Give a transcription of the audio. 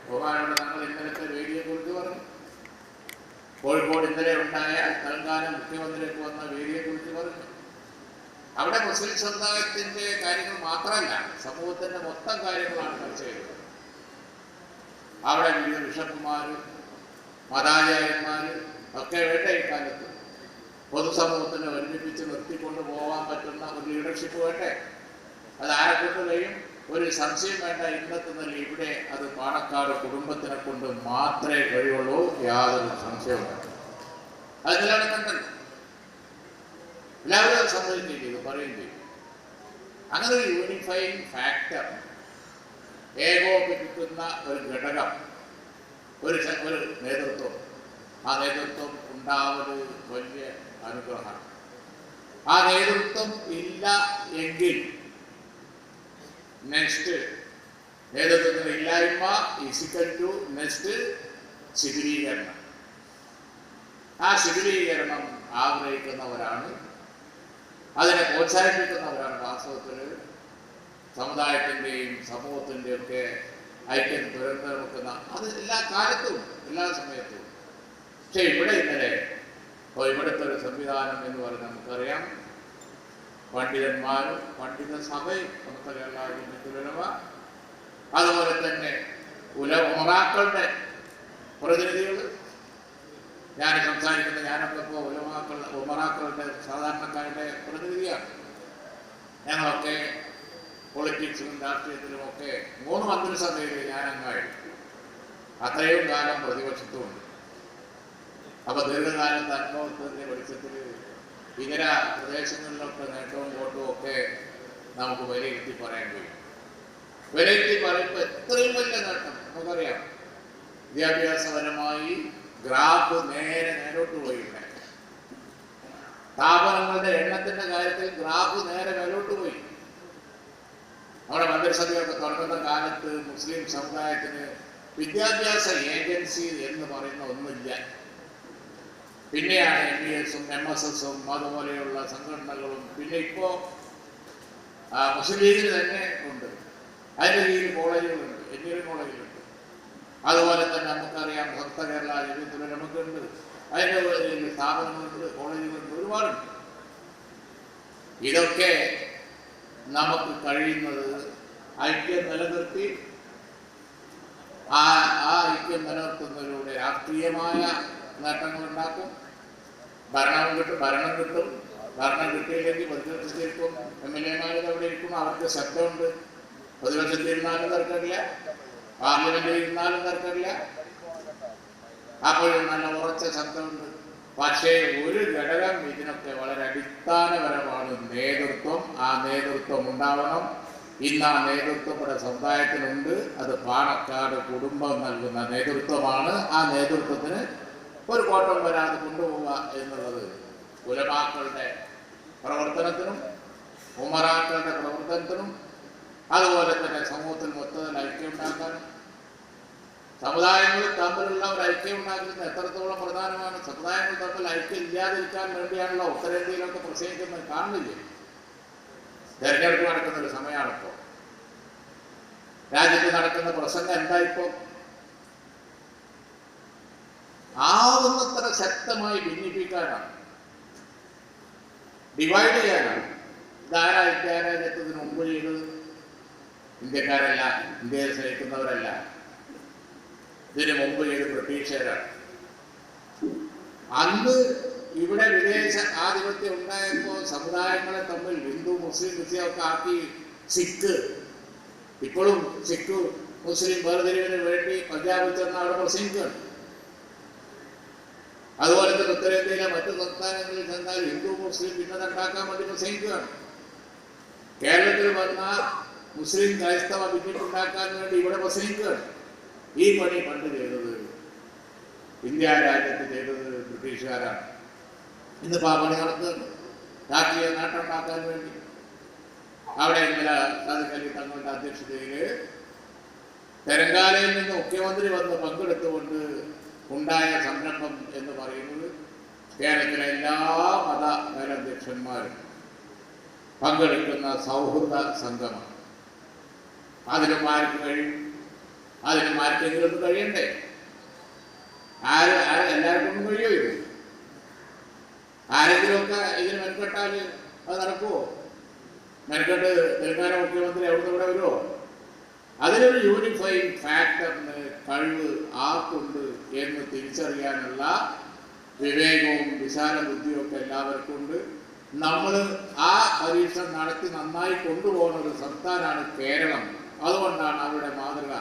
ബഹുമാനോട് നമ്മൾ ഇന്നലത്തെ വേദിയെക്കുറിച്ച് പറഞ്ഞു. കോഴിക്കോട് ഇന്നലെ ഉണ്ടായ തെലങ്കാന മുഖ്യമന്ത്രിക്ക് വന്ന വേദിയെക്കുറിച്ച് പറഞ്ഞു. അവിടെ മുസ്ലിം സമുദായത്തിന്റെ കാര്യങ്ങൾ മാത്രമല്ല, സമൂഹത്തിന്റെ മൊത്തം കാര്യങ്ങളാണ് ചർച്ച ചെയ്തത്. അവിടെ വിവിധ ബിഷപ്പുമാർ, മതാചാര്യന്മാർ ഒക്കെ വേണ്ട ഈ കാലത്ത് പൊതുസമൂഹത്തിനെ ഒരുമിപ്പിച്ച് നിർത്തിക്കൊണ്ട് പോകാൻ പറ്റുന്ന ഒരു ലീഡർഷിപ്പ് വേണ്ടേ? അത് ആരെക്കൊണ്ട് കഴിയും? ഒരു സംശയം വേണ്ട. ഇന്നത്തെ നില ഇവിടെ അത് പാണക്കാട് കുടുംബത്തിനെ കൊണ്ട് മാത്രമേ കഴിയുള്ളൂ, യാതൊരു സംശയവും വേണ്ട. അത് നിലനിൽക്കണ്ടല്ലോ, എല്ലാവരും സമ്മതിക്കുകയും ചെയ്തു, പറയുകയും ചെയ്തു. അങ്ങനെ ഒരു യൂണിഫൈങ് ഫാക്ടർ, ഏകോപിപ്പിക്കുന്ന ഒരു ഘടകം, ഒരു നേതൃത്വം, ആ നേതൃത്വം ഉണ്ടാവുന്നത് വലിയ അനുഗ്രഹമാണ്. ആ നേതൃത്വം ഇല്ല എങ്കിൽ നെക്സ്റ്റ് നേതൃത്വത്തിന് ഇല്ലായ്മ ഈക്വൽ ടു നെക്സ്റ്റ് ശിഥിലീകരണം. ആ ശിഥിലീകരണം ആഗ്രഹിക്കുന്നവരാണ്, അതിനെ പ്രോത്സാഹിപ്പിക്കുന്നവരാണ് വാസ്തവത്തിൽ സമുദായത്തിൻ്റെയും സമൂഹത്തിൻ്റെയും ഒക്കെ ഐക്യം തുരന്നെടുക്കുന്ന. അത് എല്ലാ കാലത്തും എല്ലാ സമയത്തും. പക്ഷെ ഇവിടെ ഇന്നലെ ഇവിടുത്തെ ഒരു സംവിധാനം എന്ന് പറഞ്ഞാൽ നമുക്കറിയാം, പണ്ഡിതന്മാരും പണ്ഡിത സഭയും നമുക്കറിയാം, അതുപോലെ തന്നെ ഉമറാക്കളുടെ പ്രതിനിധികൾ. ഞാൻ സംസാരിക്കുന്ന ഞാനൊക്കെ ഇപ്പോൾ ഉമറാക്കളുടെ സാധാരണക്കാരുടെ പ്രതിനിധിയാണ്. ഞങ്ങളൊക്കെ പൊളിറ്റിക്സിലും രാഷ്ട്രീയത്തിലും ഒക്കെ 3 മന്ത്രിസഭയിൽ ഞാൻ അംഗമായിരുന്നു. അത്രയും കാലം പ്രതിപക്ഷത്തുമുണ്ട്. അപ്പൊ ദീർഘകാലത്തെ അനുഭവത്തിന്റെ വെളിച്ചത്തിൽ ഇതര പ്രദേശങ്ങളിലൊക്കെ നേട്ടവും വോട്ടും ഒക്കെ നമുക്ക് വിലയിരുത്തി പറയാൻ കഴിയും. വിലയിരുത്തി പറയുമ്പോൾ എത്രയും വലിയ നേട്ടം നമുക്കറിയാം. വിദ്യാഭ്യാസപരമായി ഗ്രാഫ് നേരോട്ട് പോയിട്ടുണ്ട്. സ്ഥാപനങ്ങളുടെ എണ്ണത്തിന്റെ കാര്യത്തിൽ ഗ്രാഫ് നേരെ മേലോട്ട് പോയി. നമ്മുടെ മന്ത്രിസഭയൊക്കെ തുടങ്ങുന്ന കാലത്ത് മുസ്ലിം സമുദായത്തിന് വിദ്യാഭ്യാസ ഏജൻസി എന്ന് പറയുന്ന ഒന്നുമില്ല. പിന്നെയാണ് MBS-ഉം MSS-ഉം അതുപോലെയുള്ള സംഘടനകളും. പിന്നെ ഇപ്പോ മുസ്ലിം ലീഗിന് തന്നെ ഉണ്ട്, അതിൻ്റെ കീഴിൽ കോളേജുകളുണ്ട്, എഞ്ചിനീയറിംഗ് കോളേജുകളുണ്ട്. അതുപോലെ തന്നെ നമുക്കറിയാം ഭക്ത കേരള ജമീയത്തുൽ നമുക്കുണ്ട്, അതിൻ്റെ സ്ഥാപനങ്ങളുണ്ട്, കോളേജുകളുണ്ട്, ഒരുപാടുണ്ട്. ഇതൊക്കെ നമുക്ക് കഴിയുന്നത് ഐക്യം നിലനിർത്തി, ആ ഐക്യം നിലനിർത്തുന്നതിലൂടെ രാഷ്ട്രീയമായ നേട്ടങ്ങളുണ്ടാക്കും. ഭരണം കിട്ടും. ഭരണം കിട്ടിയില്ലെങ്കിൽ പ്രതിപക്ഷത്തിരിക്കും. MLA-മാർ അവിടെ ഇരിക്കും, അവർക്ക് ശബ്ദമുണ്ട്. പ്രതിപക്ഷത്തിരുന്നാലും തർക്കമില്ല, പാർലമെന്റിൽ ഇരുന്നാലും തർക്കമില്ല. അപ്പോഴും നല്ല ഉറച്ച ശബ്ദമുണ്ട്. പക്ഷേ ഒരു ഘടകം ഇതിനൊക്കെ വളരെ അടിസ്ഥാനപരമാണ്, നേതൃത്വം. ആ നേതൃത്വം ഉണ്ടാവണം. ഇന്ന് ആ നേതൃത്വം ഇവിടെ സമുദായത്തിനുണ്ട്. അത് പാണക്കാട് കുടുംബം നൽകുന്ന നേതൃത്വമാണ്. ആ നേതൃത്വത്തിന് ഒരു കോട്ടം വരാതെ കൊണ്ടുപോവുക എന്നുള്ളത് ഉലമാക്കളുടെ പ്രവർത്തനത്തിനും ഉമറാക്കളുടെ പ്രവർത്തനത്തിനും അതുപോലെ തന്നെ സമൂഹത്തിൽ മൊത്തത്തിൽ ഐക്യം ഉണ്ടാക്കാനും സമുദായങ്ങൾ തമ്മിലുള്ള ഒരു ഐക്യം ഉണ്ടാക്കുന്നത് എത്രത്തോളം പ്രധാനമാണ്. സമുദായങ്ങൾ തമ്മിൽ ഐക്യം ഇല്ലാതിരിക്കാൻ വേണ്ടിയാണല്ലോ ഉത്തരേന്ത്യയിലൊക്കെ പ്രസംഗിക്കുന്നത്, കാണുന്നില്ലേ? തെരഞ്ഞെടുപ്പ് നടക്കുന്നൊരു സമയമാണിപ്പോ. രാജ്യത്ത് നടക്കുന്ന പ്രസംഗം എന്തായിപ്പോ? ആവുന്നത്ര ശക്തമായി ഭിന്നിപ്പിക്കാനാണ്, ഡിവൈഡ് ചെയ്യാനാണ്. ഇതാരാ ഇന്ത്യാരാജ്യത്തിന് മുമ്പ് ചെയ്തത്? ഇന്ത്യക്കാരല്ല, ഇന്ത്യയെ സ്നേഹിക്കുന്നവരല്ല. ഇതിന് മുമ്പ് ചെയ്ത് ബ്രിട്ടീഷുകാരാണ്. അന്ന് ഇവിടെ വിദേശ ആധിപത്യം ഉണ്ടായപ്പോൾ സമുദായങ്ങളെ തമ്മിൽ ഹിന്ദു മുസ്ലിം ക്രിസ്ത്യമൊക്കെ ആക്കി സിഖ്, ഇപ്പോഴും സിഖ് മുസ്ലിം വേർതിരിവിന് വേണ്ടി പഞ്ചാബിൽ ചെന്ന് അവിടെ പ്രസംഗിക്കുകയാണ്. അതുപോലെ തന്നെ ഉത്തരേന്ത്യയിലെ മറ്റു സംസ്ഥാനങ്ങളിൽ ചെന്നാൽ ഹിന്ദു മുസ്ലിം ഭിന്നത ഉണ്ടാക്കാൻ വേണ്ടി പ്രസംഗിക്കുകയാണ്. കേരളത്തിൽ വന്നാൽ മുസ്ലിം ക്രൈസ്തവ ഭിന്നിപ്പുണ്ടാക്കാൻ വേണ്ടി ഇവിടെ പ്രസംഗിക്കുകയാണ്. ഈ പണി പണ്ട് ചെയ്തത്, ഇന്ത്യ രാജ്യത്ത് ചെയ്തത് ബ്രിട്ടീഷുകാരാണ്. ഇന്നിപ്പോൾ ആ പണി നടത്തുന്നുണ്ട് രാഷ്ട്രീയ നേട്ടം ഉണ്ടാക്കാൻ വേണ്ടി. അവിടെ ഇന്നലെ സാദിഖ് അലി തങ്ങളുടെ അധ്യക്ഷതയിൽ തെലങ്കാനയിൽ നിന്ന് മുഖ്യമന്ത്രി വന്ന് പങ്കെടുത്തുകൊണ്ട് ഉണ്ടായ സംരംഭം എന്ന് പറയുന്നത് കേരളത്തിലെ എല്ലാ മത മേലധ്യക്ഷന്മാരും പങ്കെടുക്കുന്ന സൗഹൃദ സംഗമം. അതിലും ആർക്ക് കഴിയും? അതിന് മാറ്റെങ്കിലും ഒന്ന് കഴിയണ്ടേ? എല്ലാവർക്കും കഴിയോ ഇത്? ആരെങ്കിലുമൊക്കെ ഇതിന് മെനക്കെട്ടാൽ അത് നടക്കുമോ? മെനക്കെട്ട് തെലങ്കാന മുഖ്യമന്ത്രി അവിടുന്ന് ഇവിടെ വരുമോ? അതിലൊരു യൂണിഫൈങ് ഫാക്ടറിന് കഴിവ് ആർക്കുണ്ട് എന്ന് തിരിച്ചറിയാനുള്ള വിവേകവും വിശാല ബുദ്ധിയും ഒക്കെ എല്ലാവർക്കും ഉണ്ട്. നമ്മൾ ആ പരീക്ഷ നടത്തി നന്നായി കൊണ്ടുപോകുന്ന ഒരു സംസ്ഥാനമാണ് കേരളം. അതുകൊണ്ടാണ് അവരുടെ മാതൃക.